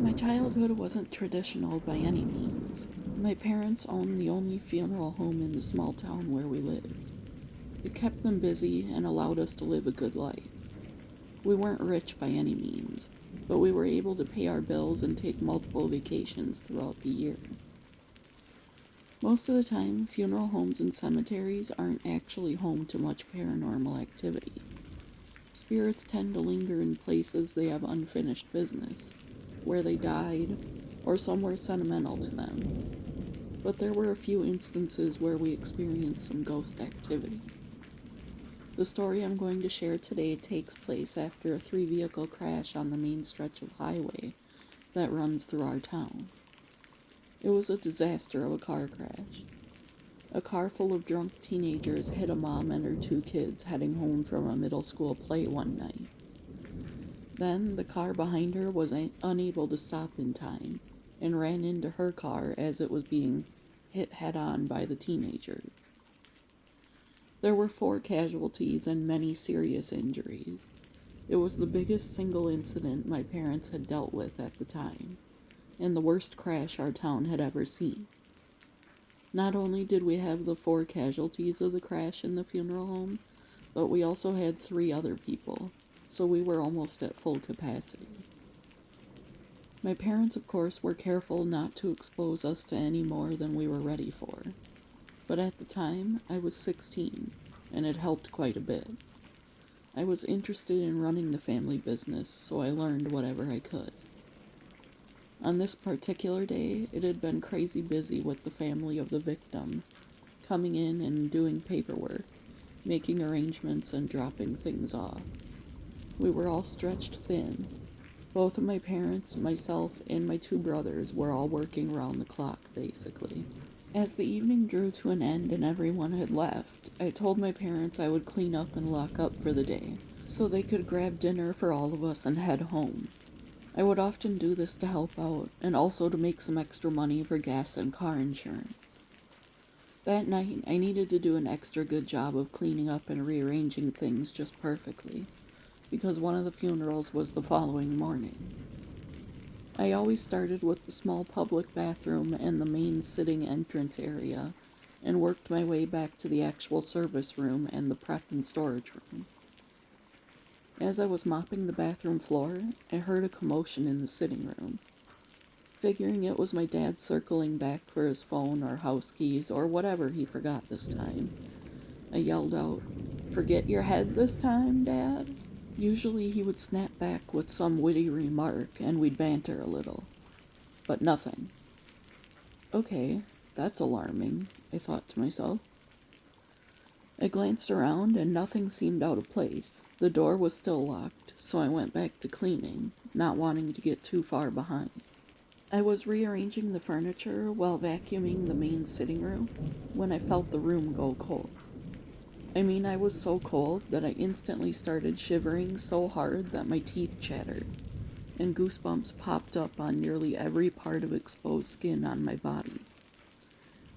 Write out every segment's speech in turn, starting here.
My childhood wasn't traditional by any means. My parents owned the only funeral home in the small town where we lived. It kept them busy and allowed us to live a good life. We weren't rich by any means, but we were able to pay our bills and take multiple vacations throughout the year. Most of the time, funeral homes and cemeteries aren't actually home to much paranormal activity. Spirits tend to linger in places they have unfinished business, where they died, or somewhere sentimental to them. But there were a few instances where we experienced some ghost activity. The story I'm going to share today takes place after a 3-vehicle crash on the main stretch of highway that runs through our town. It was a disaster of a car crash. A car full of drunk teenagers hit a mom and her 2 kids heading home from a middle school play one night. Then the car behind her was unable to stop in time and ran into her car as it was being hit head-on by the teenagers. There were 4 casualties and many serious injuries. It was the biggest single incident my parents had dealt with at the time, and the worst crash our town had ever seen. Not only did we have the 4 casualties of the crash in the funeral home, but we also had 3 other people, so we were almost at full capacity. My parents, of course, were careful not to expose us to any more than we were ready for, but at the time, I was 16, and it helped quite a bit. I was interested in running the family business, so I learned whatever I could. On this particular day, it had been crazy busy with the family of the victims, coming in and doing paperwork, making arrangements and dropping things off. We were all stretched thin. Both of my parents, myself, and my 2 brothers were all working round the clock, basically. As the evening drew to an end and everyone had left, I told my parents I would clean up and lock up for the day, so they could grab dinner for all of us and head home. I would often do this to help out, and also to make some extra money for gas and car insurance. That night, I needed to do an extra good job of cleaning up and rearranging things just perfectly, because one of the funerals was the following morning. I always started with the small public bathroom and the main sitting entrance area, and worked my way back to the actual service room and the prep and storage room. As I was mopping the bathroom floor, I heard a commotion in the sitting room. Figuring it was my dad circling back for his phone or house keys or whatever he forgot this time, I yelled out, "Forget your head this time, Dad?" Usually he would snap back with some witty remark and we'd banter a little. But nothing. Okay, that's alarming, I thought to myself. I glanced around and nothing seemed out of place. The door was still locked, so I went back to cleaning, not wanting to get too far behind. I was rearranging the furniture while vacuuming the main sitting room when I felt the room go cold. I was so cold that I instantly started shivering so hard that my teeth chattered, and goosebumps popped up on nearly every part of exposed skin on my body.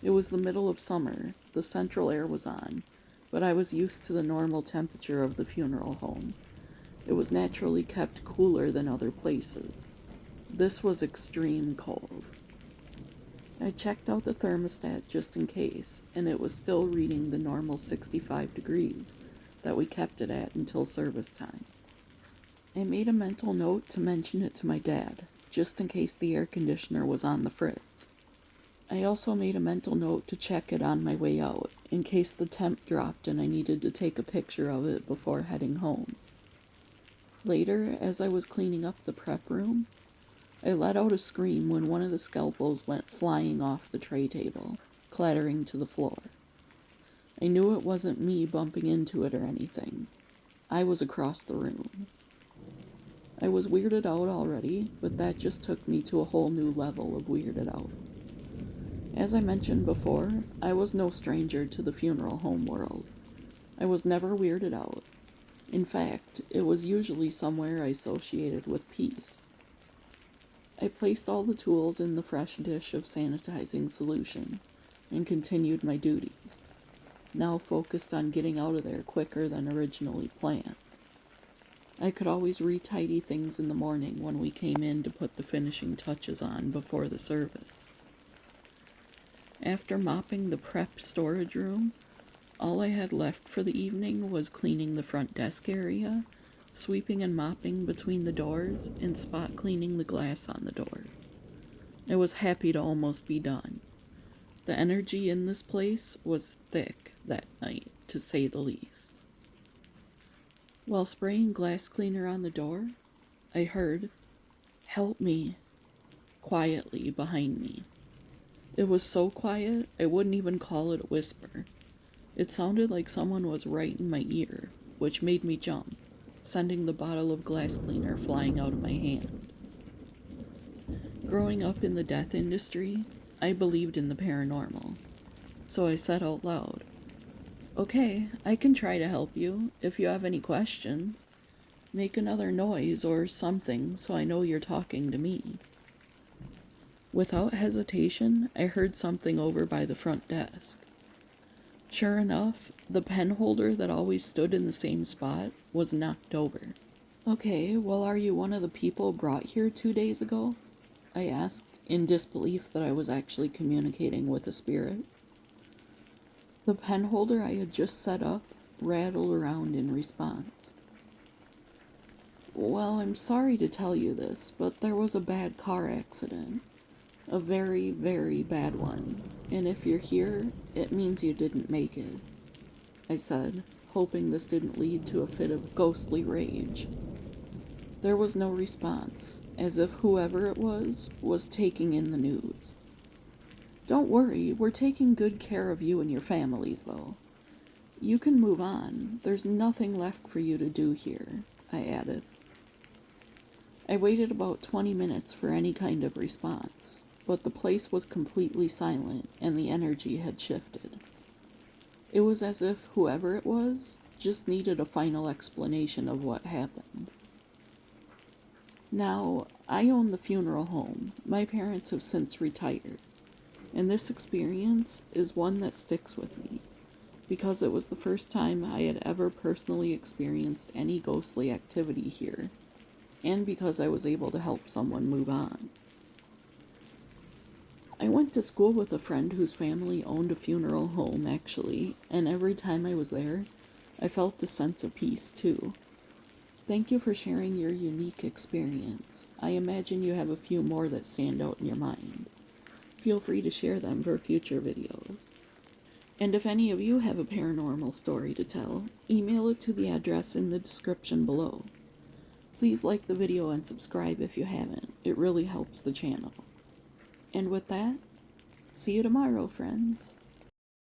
It was the middle of summer, the central air was on, but I was used to the normal temperature of the funeral home. It was naturally kept cooler than other places. This was extreme cold. I checked out the thermostat just in case, and it was still reading the normal 65 degrees that we kept it at until service time. I made a mental note to mention it to my dad, just in case the air conditioner was on the fritz. I also made a mental note to check it on my way out, in case the temp dropped and I needed to take a picture of it before heading home. Later, as I was cleaning up the prep room, I let out a scream when one of the scalpels went flying off the tray table, clattering to the floor. I knew it wasn't me bumping into it or anything. I was across the room. I was weirded out already, but that just took me to a whole new level of weirded out. As I mentioned before, I was no stranger to the funeral home world. I was never weirded out. In fact, it was usually somewhere I associated with peace. I placed all the tools in the fresh dish of sanitizing solution and continued my duties, now focused on getting out of there quicker than originally planned. I could always retidy things in the morning when we came in to put the finishing touches on before the service. After mopping the prep storage room, all I had left for the evening was cleaning the front desk area, sweeping and mopping between the doors, and spot cleaning the glass on the doors. I was happy to almost be done. The energy in this place was thick that night, to say the least. While spraying glass cleaner on the door, I heard, "Help me," quietly behind me. It was so quiet, I wouldn't even call it a whisper. It sounded like someone was right in my ear, which made me jump, sending the bottle of glass cleaner flying out of my hand. Growing up in the death industry, I believed in the paranormal, so I said out loud, "Okay, I can try to help you if you have any questions. Make another noise or something so I know you're talking to me." Without hesitation, I heard something over by the front desk. Sure enough, the pen holder that always stood in the same spot was knocked over. "Okay, well, are you one of the people brought here 2 days ago?" I asked, in disbelief that I was actually communicating with a spirit. The pen holder I had just set up rattled around in response. "Well, I'm sorry to tell you this, but there was a bad car accident. A very, very bad one. And if you're here, it means you didn't make it," I said, hoping this didn't lead to a fit of ghostly rage. There was no response, as if whoever it was taking in the news. "Don't worry, we're taking good care of you and your families, though. You can move on. There's nothing left for you to do here," I added. I waited about 20 minutes for any kind of response, but the place was completely silent and the energy had shifted. It was as if whoever it was just needed a final explanation of what happened. Now, I own the funeral home. My parents have since retired, and this experience is one that sticks with me, because it was the first time I had ever personally experienced any ghostly activity here, and because I was able to help someone move on. I went to school with a friend whose family owned a funeral home, actually, and every time I was there, I felt a sense of peace, too. Thank you for sharing your unique experience. I imagine you have a few more that stand out in your mind. Feel free to share them for future videos. And if any of you have a paranormal story to tell, email it to the address in the description below. Please like the video and subscribe if you haven't. It really helps the channel. And with that, see you tomorrow, friends.